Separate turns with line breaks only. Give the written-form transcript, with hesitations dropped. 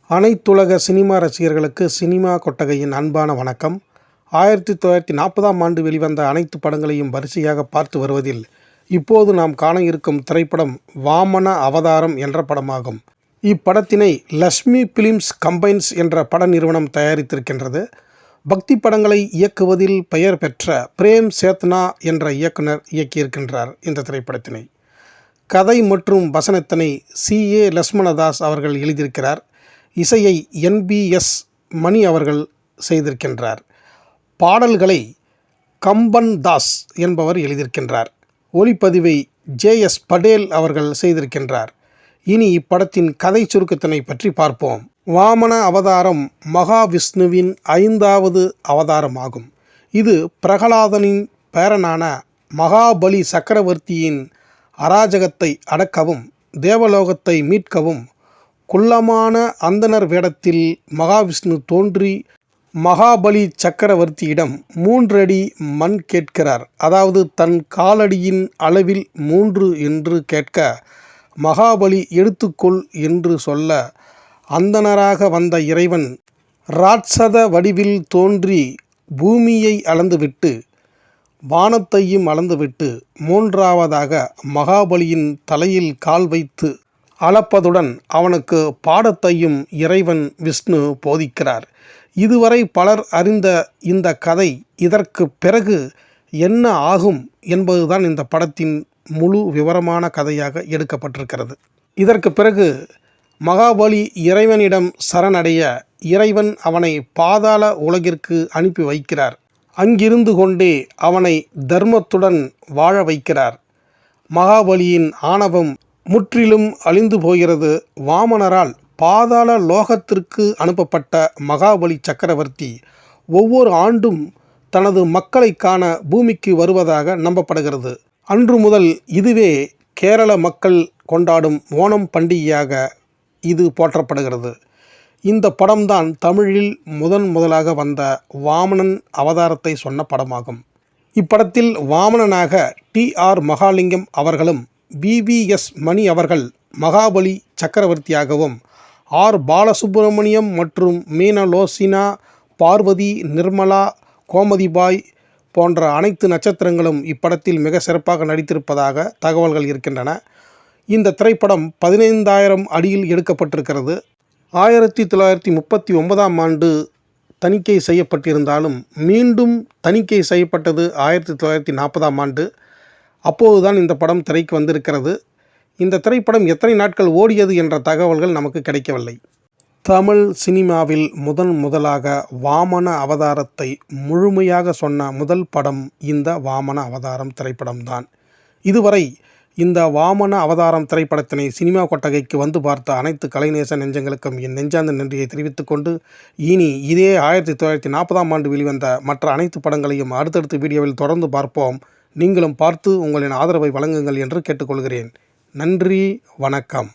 அனைத்துலக சினிமா ரசிகர்களுக்கு சினிமா கொட்டகையின் அன்பான வணக்கம். 1940ஆம் ஆண்டு வெளிவந்த அனைத்து படங்களையும் வரிசையாக பார்த்து வருவதில் இப்போது நாம் காண இருக்கும் திரைப்படம் வாமன அவதாரம் என்ற படமாகும். இப்படத்தினை லக்ஷ்மி பிலிம்ஸ் கம்பைன்ஸ் என்ற பட நிறுவனம் தயாரித்திருக்கின்றது. பக்தி படங்களை இயக்குவதில் பெயர் பெற்ற பிரேம் சேத்னா என்ற இயக்குனர் இயக்கியிருக்கின்றார் இந்த திரைப்படத்தினை. கதை மற்றும் வசனத்தினை C.A. லட்சுமணதாஸ் அவர்கள் எழுதியிருக்கிறார். இசையை N.B.S. மணி அவர்கள் செய்திருக்கின்றார். பாடல்களை கம்பன் தாஸ் என்பவர் எழுதியிருக்கின்றார். ஒளிப்பதிவை J.S. படேல் அவர்கள் செய்திருக்கின்றார். இனி இப்படத்தின் கதை சுருக்கத்தினை பற்றி பார்ப்போம். வாமன அவதாரம் மகாவிஷ்ணுவின் 5வது அவதாரமாகும். இது பிரகலாதனின் பேரனான மகாபலி சக்கரவர்த்தியின் அராஜகத்தை அடக்கவும் தேவலோகத்தை மீட்கவும் குள்ளமான அந்தணர் வேடத்தில் மகாவிஷ்ணு தோன்றி மகாபலி சக்கரவர்த்தியிடம் 3 அடி மண் கேட்கிறார். அதாவது தன் காலடியின் அளவில் 3 என்று கேட்க மகாபலி எடுத்துக்கொள் என்று சொல்ல அந்தணராக வந்த இறைவன் ராட்சத வடிவில் தோன்றி பூமியை அளந்துவிட்டு வானத்தையும் அளந்துவிட்டு 3ஆவதாக மகாபலியின் தலையில் கால் வைத்து அளப்பதுடன் அவனுக்கு பாடத்தையும் இறைவன் விஷ்ணு போதிக்கிறார். இதுவரை பலர் அறிந்த இந்த கதை இதற்கு பிறகு என்ன ஆகும் என்பதுதான் இந்த படத்தின் முழு விவரமான கதையாக எடுக்கப்பட்டிருக்கிறது. இதற்கு பிறகு மகாபலி இறைவனிடம் சரணடைய இறைவன் அவனை பாதாள உலகிற்கு அனுப்பி வைக்கிறார். அங்கிருந்து கொண்டே அவனை தர்மத்துடன் வாழ வைக்கிறார். மகாபலியின் ஆணவம் முற்றிலும் அழிந்து போகிறது. வாமனரால் பாதாள லோகத்திற்கு அனுப்பப்பட்ட மகாபலி சக்கரவர்த்தி ஒவ்வொரு ஆண்டும் தனது மக்களை காண பூமிக்கு வருவதாக நம்பப்படுகிறது. அன்று முதல் இதுவே கேரள மக்கள் கொண்டாடும் ஓணம் பண்டிகையாக இது போற்றப்படுகிறது. இந்த படம்தான் தமிழில் முதலாக வந்த வாமனன் அவதாரத்தை சொன்ன படமாகும். இப்படத்தில் வாமனனாக T.R. மகாலிங்கம் அவர்களும் V.V.S. மணி அவர்கள் மகாபலி சக்கரவர்த்தியாகவும் R. பாலசுப்ரமணியம் மற்றும் மீனலோசினா, பார்வதி, நிர்மலா, கோமதிபாய் போன்ற அனைத்து நட்சத்திரங்களும் இப்படத்தில் மிக சிறப்பாக நடித்திருப்பதாக தகவல்கள் இருக்கின்றன. இந்த திரைப்படம் 15,000 அடியில் எடுக்கப்பட்டிருக்கிறது. 1939ஆம் ஆண்டு தணிக்கை செய்யப்பட்டிருந்தாலும் மீண்டும் தணிக்கை செய்யப்பட்டது 1940ஆம் ஆண்டு. அப்போதுதான் இந்த படம் திரைக்கு வந்திருக்கிறது. இந்த திரைப்படம் எத்தனை நாட்கள் ஓடியது என்ற தகவல்கள் நமக்கு கிடைக்கவில்லை. தமிழ் சினிமாவில் முதலாக வாமன அவதாரத்தை முழுமையாக சொன்ன முதல் படம் இந்த வாமன அவதாரம் திரைப்படம்தான். இதுவரை இந்த வாமன அவதாரம் திரைப்படத்தினை சினிமா கொட்டகைக்கு வந்து பார்த்த அனைத்து கலைநேச நெஞ்சங்களுக்கும் என் நெஞ்சார்ந்த நன்றியை தெரிவித்துக் கொண்டு இனி இதே 1940ஆம் ஆண்டு வெளிவந்த மற்ற அனைத்து படங்களையும் அடுத்தடுத்த வீடியோவில் தொடர்ந்து பார்ப்போம். நீங்களும் பார்த்து உங்களின் ஆதரவை வழங்குங்கள் என்று கேட்டுக்கொள்கிறேன். நன்றி, வணக்கம்.